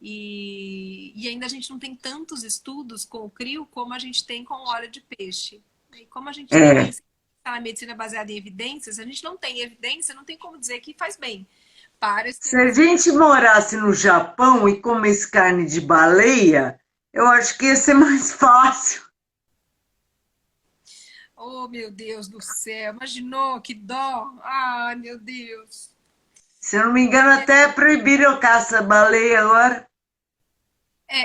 E ainda a gente não tem tantos estudos com o krill como a gente tem com o óleo de peixe. E como a gente também está na medicina baseada em evidências, a gente não tem evidência, não tem como dizer que faz bem. Se a gente morasse no Japão e comesse carne de baleia, eu acho que ia ser mais fácil. Oh, meu Deus do céu, imaginou que dó? Ai, meu Deus. Se eu não me engano, até proibiram a caça-baleia agora.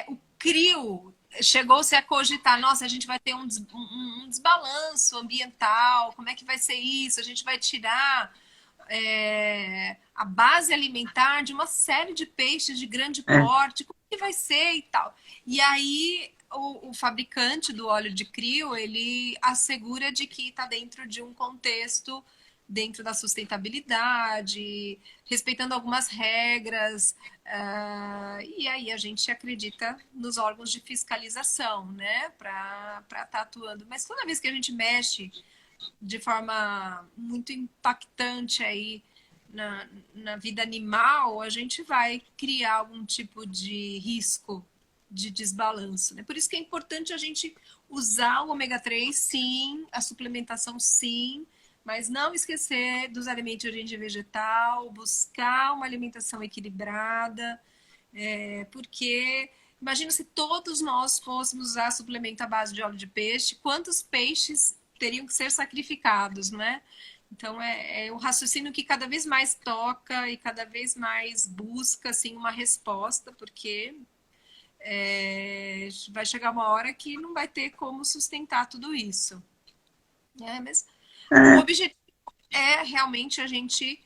O krill chegou-se a cogitar, nossa, a gente vai ter um desbalanço ambiental, como é que vai ser isso? A gente vai tirar a base alimentar de uma série de peixes de grande porte, como que vai ser e tal? E aí o fabricante do óleo de krill, ele assegura de que está dentro de um contexto, dentro da sustentabilidade, respeitando algumas regras, e aí a gente acredita nos órgãos de fiscalização, né, para estar atuando. Mas toda vez que a gente mexe de forma muito impactante aí na vida animal, a gente vai criar algum tipo de risco de desbalanço, né? Por isso que é importante a gente usar o ômega 3, sim, a suplementação, sim, mas não esquecer dos alimentos de origem vegetal, buscar uma alimentação equilibrada, porque imagina se todos nós fôssemos usar suplemento à base de óleo de peixe, quantos peixes teriam que ser sacrificados, não é? Então é um raciocínio que cada vez mais toca e cada vez mais busca assim, uma resposta, porque vai chegar uma hora que não vai ter como sustentar tudo isso. Mas o É, objetivo é realmente a gente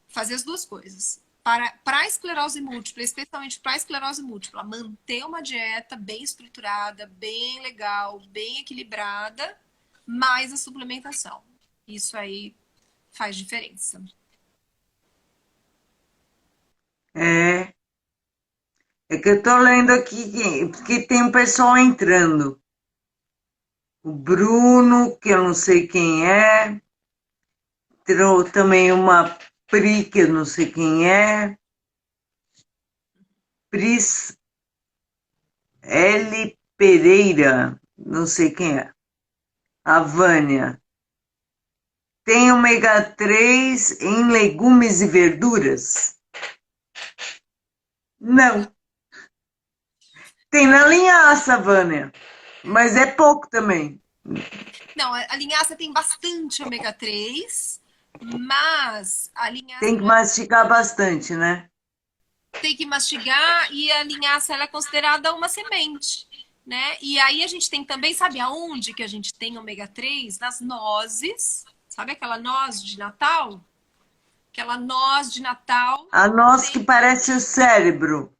fazer as duas coisas. Para a esclerose múltipla, especialmente para a esclerose múltipla, manter uma dieta bem estruturada, bem legal, bem equilibrada, mais a suplementação. Isso aí faz diferença. é, é que eu tô lendo aqui porque tem um pessoal entrando. O Bruno, que eu não sei quem é, entrou também uma Pri, que eu não sei quem é, Pris L. Pereira, não sei quem é, a Vânia. Tem ômega 3 em legumes e verduras? Não. Tem na linhaça, Vânia, mas é pouco também. Não, a linhaça tem bastante ômega 3, mas a linhaça Tem que não é... mastigar bastante, né? tem que mastigar e a linhaça ela é considerada uma semente, né? E aí a gente tem também, sabe aonde que a gente tem ômega 3? Nas nozes. Sabe aquela noz de Natal? Aquela noz de Natal A noz que tem parece o cérebro.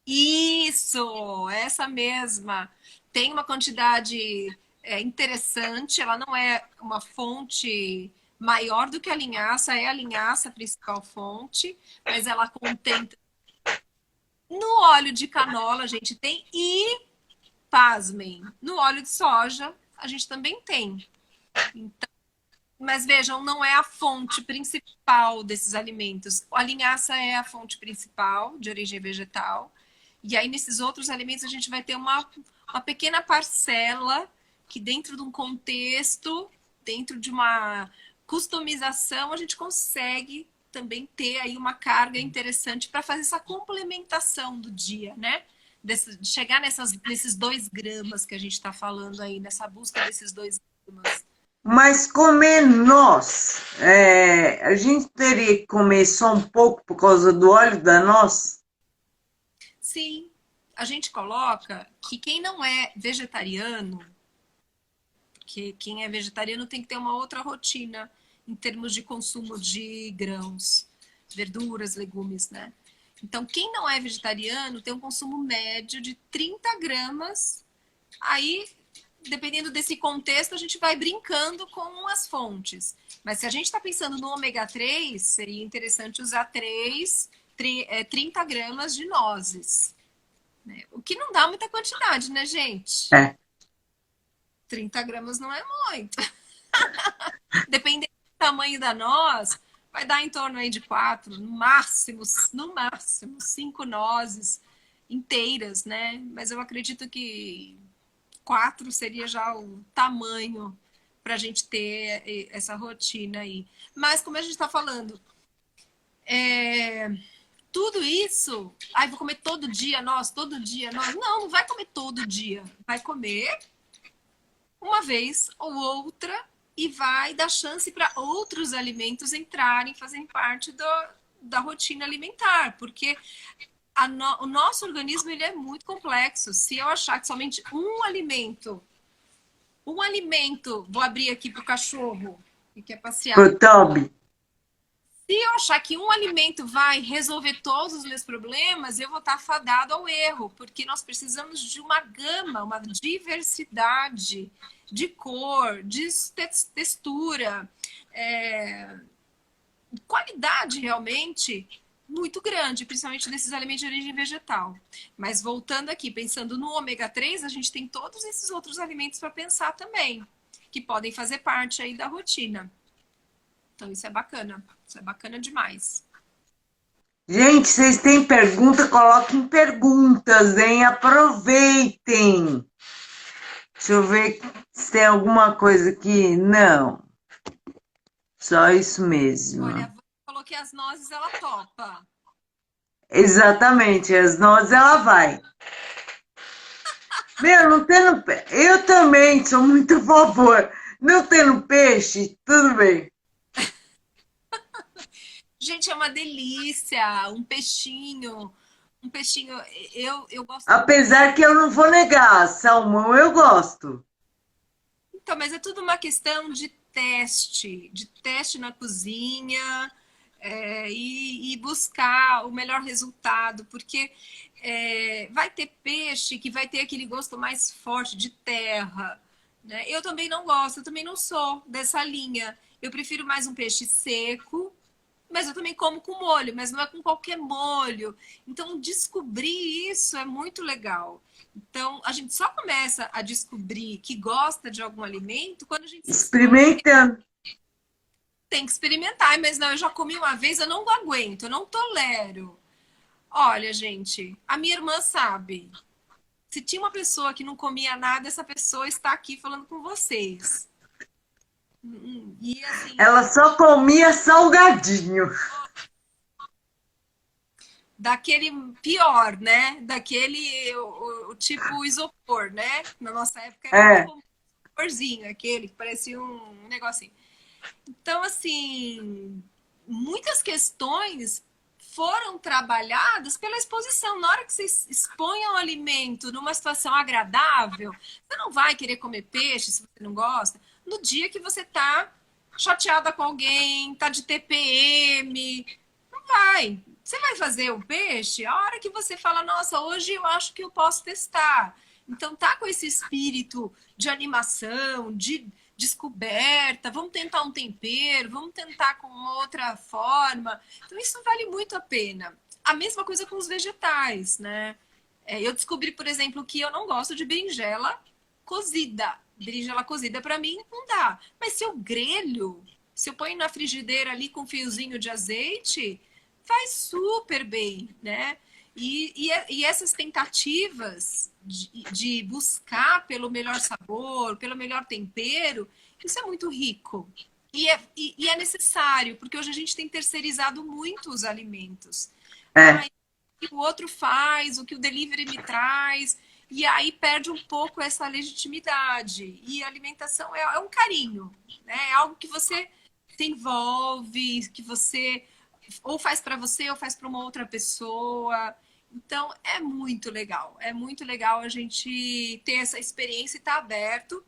isso, essa mesma. Tem uma quantidade interessante, ela não é uma fonte maior do que a linhaça, é a linhaça a principal fonte, mas ela contém no óleo de canola a gente tem e, pasmem, no óleo de soja a gente também tem. Então, mas vejam, não é a fonte principal desses alimentos. A linhaça é a fonte principal de origem vegetal. E aí, nesses outros alimentos, a gente vai ter uma pequena parcela que, dentro de um contexto, dentro de uma customização, a gente consegue também ter aí uma carga interessante para fazer essa complementação do dia, né? De chegar nesses 2 gramas que a gente está falando aí, nessa busca desses 2 gramas. Mas comer noz, a gente teria que comer só um pouco por causa do óleo da noz? Sim, a gente coloca que quem não é vegetariano, porque quem é vegetariano tem que ter uma outra rotina em termos de consumo de grãos, verduras, legumes, né? Então, quem não é vegetariano tem um consumo médio de 30 gramas. Aí, dependendo desse contexto, a gente vai brincando com as fontes. Mas se a gente está pensando no ômega 3, seria interessante usar 30 gramas de nozes. Né? O que não dá muita quantidade, né, gente? É. 30 gramas não é muito. Dependendo do tamanho da noz, vai dar em torno aí de 4, no máximo 5 nozes inteiras, né? Mas eu acredito que 4 seria já o tamanho para a gente ter essa rotina aí. Mas como a gente está falando, tudo isso, ai, vou comer todo dia, todo dia, nós. Não, não vai comer todo dia. Vai comer uma vez ou outra e vai dar chance para outros alimentos entrarem, fazerem parte da rotina alimentar, porque o nosso organismo ele é muito complexo. Se eu achar que somente um alimento, vou abrir aqui para o cachorro que quer passear. Pro Toby. Se eu achar que um alimento vai resolver todos os meus problemas, eu vou estar fadado ao erro, porque nós precisamos de uma gama, uma diversidade de cor, de textura, qualidade realmente muito grande, principalmente desses alimentos de origem vegetal. Mas voltando aqui, pensando no ômega 3, a gente tem todos esses outros alimentos para pensar também, que podem fazer parte aí da rotina. Então isso é bacana demais. Gente, vocês têm pergunta? Coloquem perguntas, hein? Aproveitem. Deixa eu ver se tem alguma coisa aqui. Não, só isso mesmo. Olha, a Vânia falou que as nozes ela topa. Exatamente, as nozes ela vai. Meu, não tendo. Eu também sou muito a favor. Não tendo peixe, tudo bem. Gente, é uma delícia, um peixinho, eu gosto muito. Apesar que eu não vou negar, salmão eu gosto. Então, mas é tudo uma questão de teste na cozinha, e buscar o melhor resultado, porque vai ter peixe que vai ter aquele gosto mais forte de terra, né? Eu também não gosto, eu também não sou dessa linha. Eu prefiro mais um peixe seco, mas eu também como com molho, mas não é com qualquer molho. Então, descobrir isso é muito legal. Então, a gente só começa a descobrir que gosta de algum alimento quando a gente se expõe. Experimentando. Tem que experimentar, mas não, eu já comi uma vez, eu não aguento, eu não tolero. Olha, gente, a minha irmã sabe. Se tinha uma pessoa que não comia nada, essa pessoa está aqui falando com vocês. E assim, Ela só comia salgadinho. daquele pior, né? Daquele o tipo isopor, né? Na nossa época era É, um isoporzinho, aquele que parecia um negocinho. Então, assim, muitas questões foram trabalhadas pela exposição. Na hora que você expõe o alimento numa situação agradável, você não vai querer comer peixe se você não gosta. No dia que você tá chateada com alguém, tá de TPM, não vai. Você vai fazer o peixe a hora que você fala, nossa, hoje eu acho que eu posso testar. Então tá com esse espírito de animação, de descoberta, vamos tentar um tempero, vamos tentar com uma outra forma. Então isso vale muito a pena. A mesma coisa com os vegetais, né? Eu descobri, por exemplo, que eu não gosto de berinjela cozida. Berinjela cozida para mim não dá. Mas se eu grelho, se eu ponho na frigideira ali com um fiozinho de azeite, faz super bem, né? E essas tentativas de buscar pelo melhor sabor, pelo melhor tempero, isso é muito rico. E é necessário, porque hoje a gente tem terceirizado muito os alimentos. é. Ah, o que o outro faz, o que o delivery me traz, e aí perde um pouco essa legitimidade. E a alimentação é um carinho, né? É algo que você se envolve, que você ou faz para você ou faz para uma outra pessoa. Então é muito legal a gente ter essa experiência e estar aberto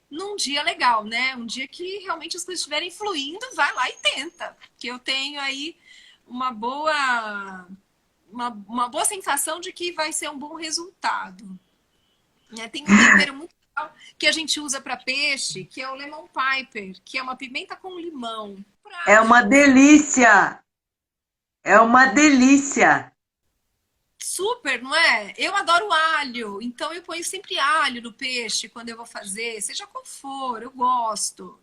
num dia legal, né? Um dia que realmente as coisas estiverem fluindo, vai lá e tenta. Que eu tenho aí uma boa uma boa sensação de que vai ser um bom resultado. Tem um tempero muito legal que a gente usa para peixe, que é o lemon pepper, que é uma pimenta com limão. É uma delícia. É uma delícia. Super, não é? Eu adoro alho, então eu ponho sempre alho no peixe quando eu vou fazer, seja qual for, eu gosto.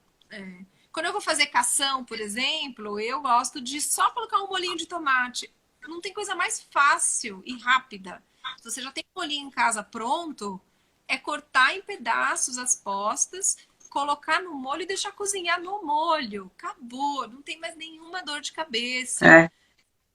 Quando eu vou fazer cação, por exemplo, eu gosto de só colocar um molhinho de tomate. Não tem coisa mais fácil e rápida. Se você já tem um molhinho em casa pronto, é cortar em pedaços as postas, colocar no molho e deixar cozinhar no molho. Acabou, não tem mais nenhuma dor de cabeça. É.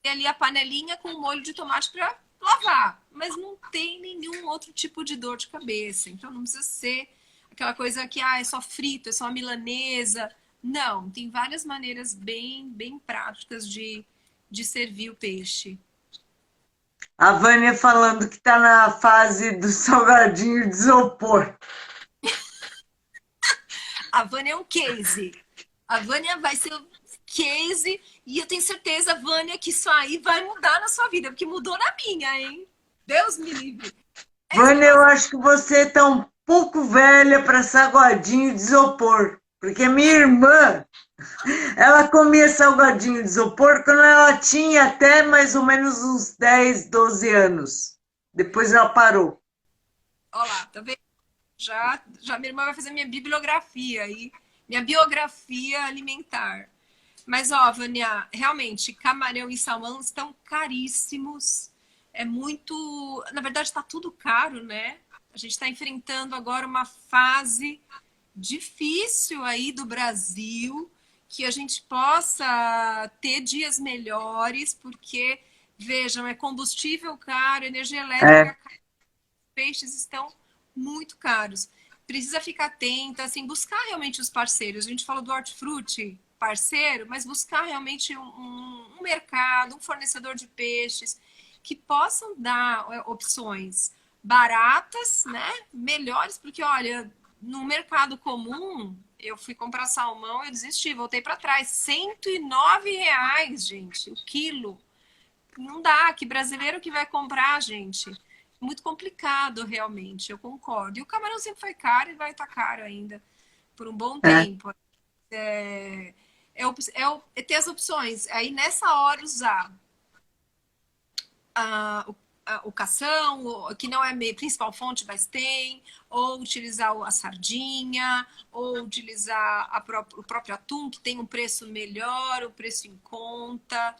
Tem ali a panelinha com o molho de tomate para lavar, mas não tem nenhum outro tipo de dor de cabeça. Então não precisa ser aquela coisa que é só frito, é só milanesa. Não, tem várias maneiras bem práticas de servir o peixe. A Vânia falando que tá na fase do salgadinho de isopor. A Vânia é um case. A Vânia vai ser um case e eu tenho certeza, Vânia, que isso aí vai mudar na sua vida, porque mudou na minha, hein? Deus me livre. Esse Vânia, eu negócio acho que você tá um pouco velha para salgadinho de isopor. Porque minha irmã, ela comia salgadinho de isopor quando ela tinha até mais ou menos uns 10, 12 anos. Depois ela parou. Olha lá, tá vendo? Já minha irmã vai fazer minha bibliografia aí, minha biografia alimentar. Mas, ó, Vânia, realmente, camarão e salmão estão caríssimos. É muito. Na verdade, está tudo caro, né? A gente está enfrentando agora uma fase difícil aí do Brasil, que a gente possa ter dias melhores, porque, vejam, é combustível caro, energia elétrica É, cara, peixes estão muito caros. Precisa ficar atenta, assim, buscar realmente os parceiros. A gente falou do hortifruti, parceiro, mas buscar realmente um mercado, um fornecedor de peixes que possam dar opções baratas, né? Melhores, porque olha, no mercado comum, eu fui comprar salmão, eu desisti, voltei para trás. R$ 109, gente, o quilo. Não dá, que brasileiro que vai comprar, gente? Muito complicado, realmente, eu concordo. E o camarão sempre foi caro e vai estar caro ainda por um bom é. tempo. É ter as opções. Aí nessa hora usar o cação, que não é a principal fonte, mas tem, ou utilizar a sardinha, ou utilizar o próprio atum, que tem um preço melhor, o preço em conta.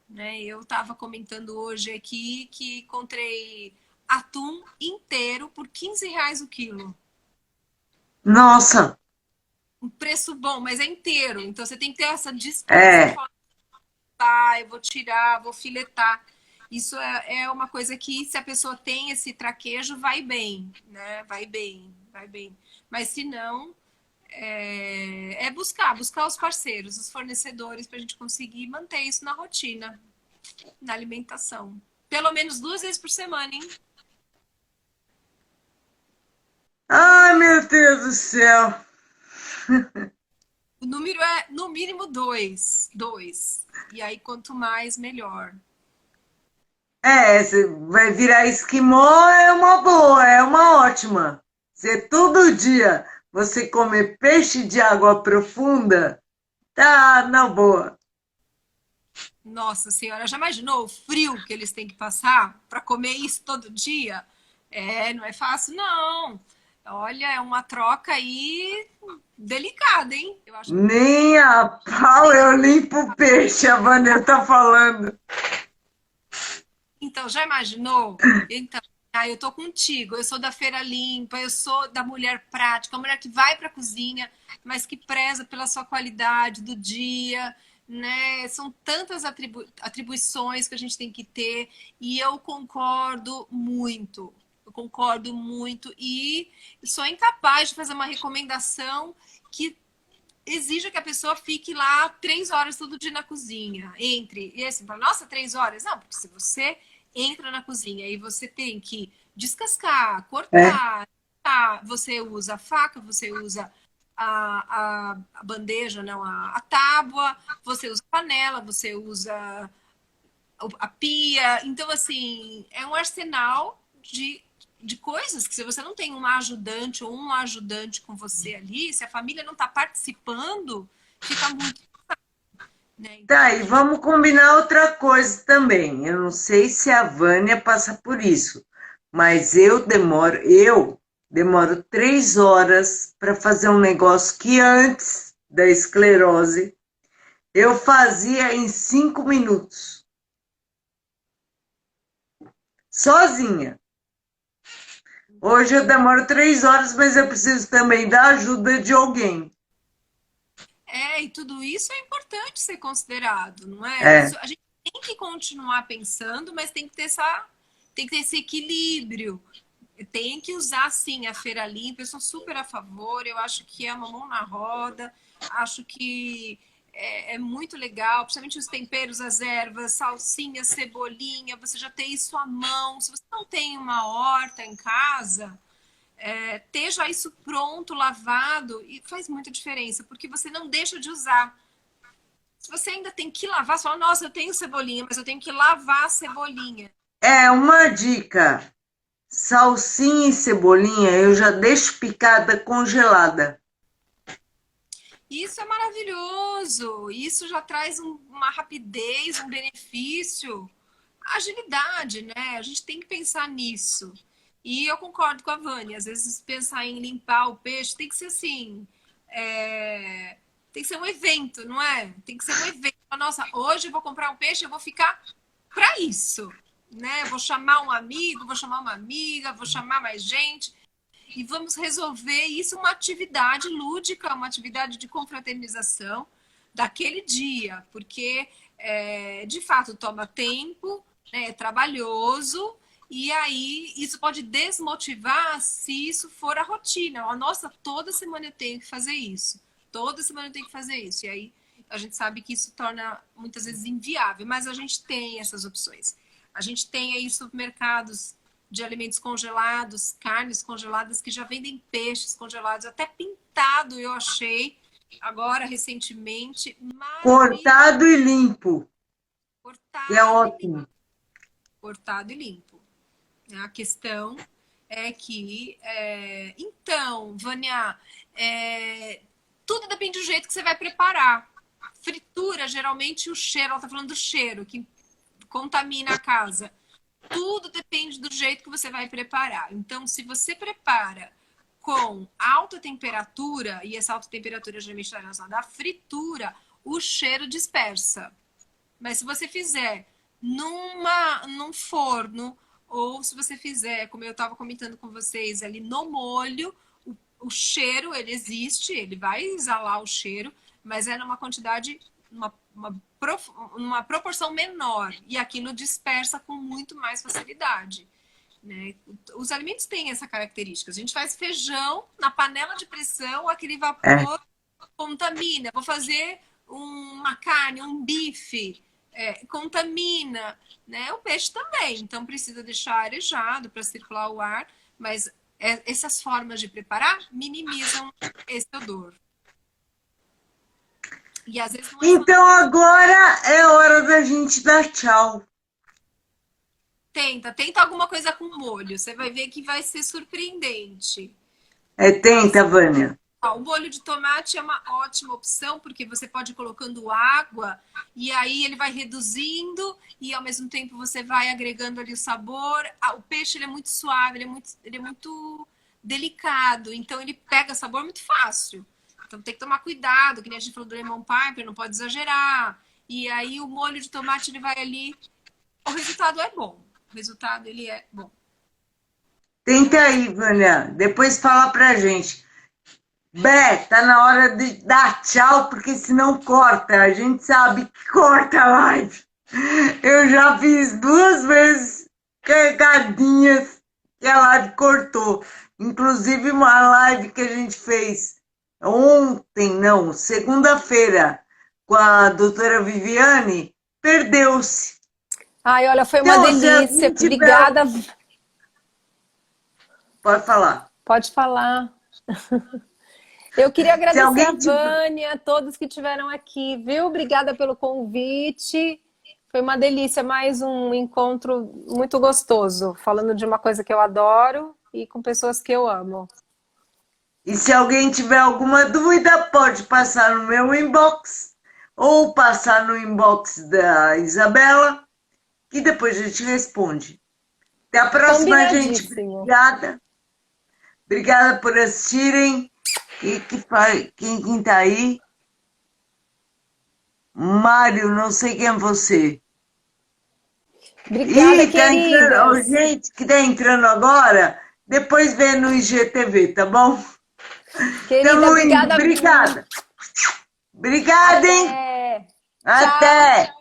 Né? Eu estava comentando hoje aqui que encontrei atum inteiro por R$ 15 o quilo. Nossa, Um preço bom, mas é inteiro. Então você tem que ter essa disposição de é. falar, tá, eu vou tirar, vou filetar. Isso é uma coisa que, se a pessoa tem esse traquejo, vai bem, né? Vai bem, vai bem. Mas se não, é buscar os parceiros, os fornecedores, para a gente conseguir manter isso na rotina, na alimentação. Pelo menos 2 vezes por semana, hein? Ai, meu Deus do céu. O número é, no mínimo, dois. Dois. E aí, quanto mais, melhor. É, você vai virar esquimó é uma boa, é uma ótima. Se todo dia você comer peixe de água profunda, tá na boa. Nossa Senhora, já imaginou o frio que eles têm que passar para comer isso todo dia? Não é fácil, não. Olha, é uma troca aí delicada, hein? Eu acho que Nem a pau eu limpo o peixe, a Vânia tá falando. então, já imaginou? Então, eu tô contigo. Eu sou da feira limpa, eu sou da mulher prática, a mulher que vai para a cozinha, mas que preza pela sua qualidade do dia, né? São tantas atribuições que a gente tem que ter, e eu concordo muito. Eu concordo muito e sou incapaz de fazer uma recomendação que exija que a pessoa fique lá 3 horas todo dia na cozinha. Entre. E assim, fala, nossa, 3 horas? Não, porque se você entra na cozinha e você tem que descascar, É, cortar, você usa a faca, você usa a bandeja, não, a tábua, você usa a panela, você usa a pia. Então, assim, é um arsenal de coisas que, se você não tem uma ajudante ou um ajudante com você ali, se a família não está participando, fica muito, né? tá, Então, a e gente. vamos combinar outra coisa também. Eu não sei se a Vânia passa por isso, mas eu demoro 3 horas para fazer um negócio que antes da esclerose eu fazia em 5 minutos, sozinha. Hoje eu demoro 3 horas, mas eu preciso também da ajuda de alguém. E tudo isso é importante ser considerado, não é? É, Isso, a gente tem que continuar pensando, mas tem que ter esse equilíbrio. Tem que usar, sim, a feira limpa. Eu sou super a favor. Eu acho que é uma mão na roda. Acho que é muito legal, principalmente os temperos, as ervas, salsinha, cebolinha. Você já tem isso à mão. Se você não tem uma horta em casa, ter já isso pronto, lavado, e faz muita diferença, porque você não deixa de usar. Se você ainda tem que lavar, você fala, nossa, eu tenho cebolinha, mas eu tenho que lavar a cebolinha. é uma dica. Salsinha e cebolinha eu já deixo picada congelada. Isso é maravilhoso. Isso já traz uma rapidez, um benefício, agilidade, né? A gente tem que pensar nisso. E eu concordo com a Vânia. Às vezes pensar em limpar o peixe tem que ser assim. é, tem que ser um evento, não é? Tem que ser um evento. Nossa, hoje eu vou comprar um peixe, eu vou ficar para isso, né? Vou chamar um amigo, vou chamar uma amiga, vou chamar mais gente e vamos resolver isso uma atividade lúdica, uma atividade de confraternização daquele dia, porque de fato toma tempo, né? É trabalhoso. E aí, isso pode desmotivar se isso for a rotina. Nossa, toda semana eu tenho que fazer isso. Toda semana eu tenho que fazer isso. E aí, a gente sabe que isso torna muitas vezes inviável. Mas a gente tem essas opções. A gente tem aí supermercados de alimentos congelados, carnes congeladas, que já vendem peixes congelados. Até pintado eu achei, agora, recentemente. Cortado e limpo. Cortado É ótimo. Cortado e limpo. A questão é que, então, Vânia, tudo depende do jeito que você vai preparar. Fritura, geralmente o cheiro, ela está falando do cheiro, que contamina a casa. Tudo depende do jeito que você vai preparar. Então, se você prepara com alta temperatura, e essa alta temperatura geralmente está relacionada à fritura, o cheiro dispersa. Mas se você fizer num forno, ou se você fizer, como eu estava comentando com vocês, ali no molho, o cheiro, ele existe, ele vai exalar o cheiro, mas é numa quantidade, numa proporção menor. E aquilo dispersa com muito mais facilidade. Né? Os alimentos têm essa característica. A gente faz feijão na panela de pressão, aquele vapor contamina. Vou fazer uma carne, um bife, contamina, né? O peixe também, então precisa deixar arejado para circular o ar, mas essas formas de preparar minimizam esse odor. E às vezes não é então agora é hora da gente dar tchau. Tenta alguma coisa com molho, você vai ver que vai ser surpreendente. Tenta, Vânia. O molho de tomate é uma ótima opção, porque você pode ir colocando água e aí ele vai reduzindo e ao mesmo tempo você vai agregando ali o sabor. O peixe ele é muito suave, ele é muito delicado, então ele pega sabor muito fácil. Então tem que tomar cuidado, que nem a gente falou do lemon pepper, não pode exagerar. E aí o molho de tomate ele vai ali, o resultado é bom. O resultado ele é bom. Tenta aí, Vânia, depois fala pra gente. Bé, tá na hora de dar tchau, porque senão corta. A gente sabe que corta a live. Eu já fiz 2 vezes carregadinhas e a live cortou. Inclusive uma live que a gente fez ontem, não, segunda-feira, com a doutora Viviane, perdeu-se. Ai, olha, foi uma delícia. Obrigada. Pode falar. Pode falar. Eu queria agradecer a Vânia, a todos que estiveram aqui, viu? Obrigada pelo convite. Foi uma delícia, mais um encontro muito gostoso, falando de uma coisa que eu adoro e com pessoas que eu amo. E se alguém tiver alguma dúvida, pode passar no meu inbox ou passar no inbox da Isabela, que depois a gente responde. Até a próxima, gente. Obrigada. Obrigada por assistirem. Quem tá aí? Mário, não sei quem é você. Obrigada, queridas. Gente que tá entrando agora, depois vê no IGTV, tá bom? Querida, obrigada. Obrigada. Obrigada, hein? Até. Até.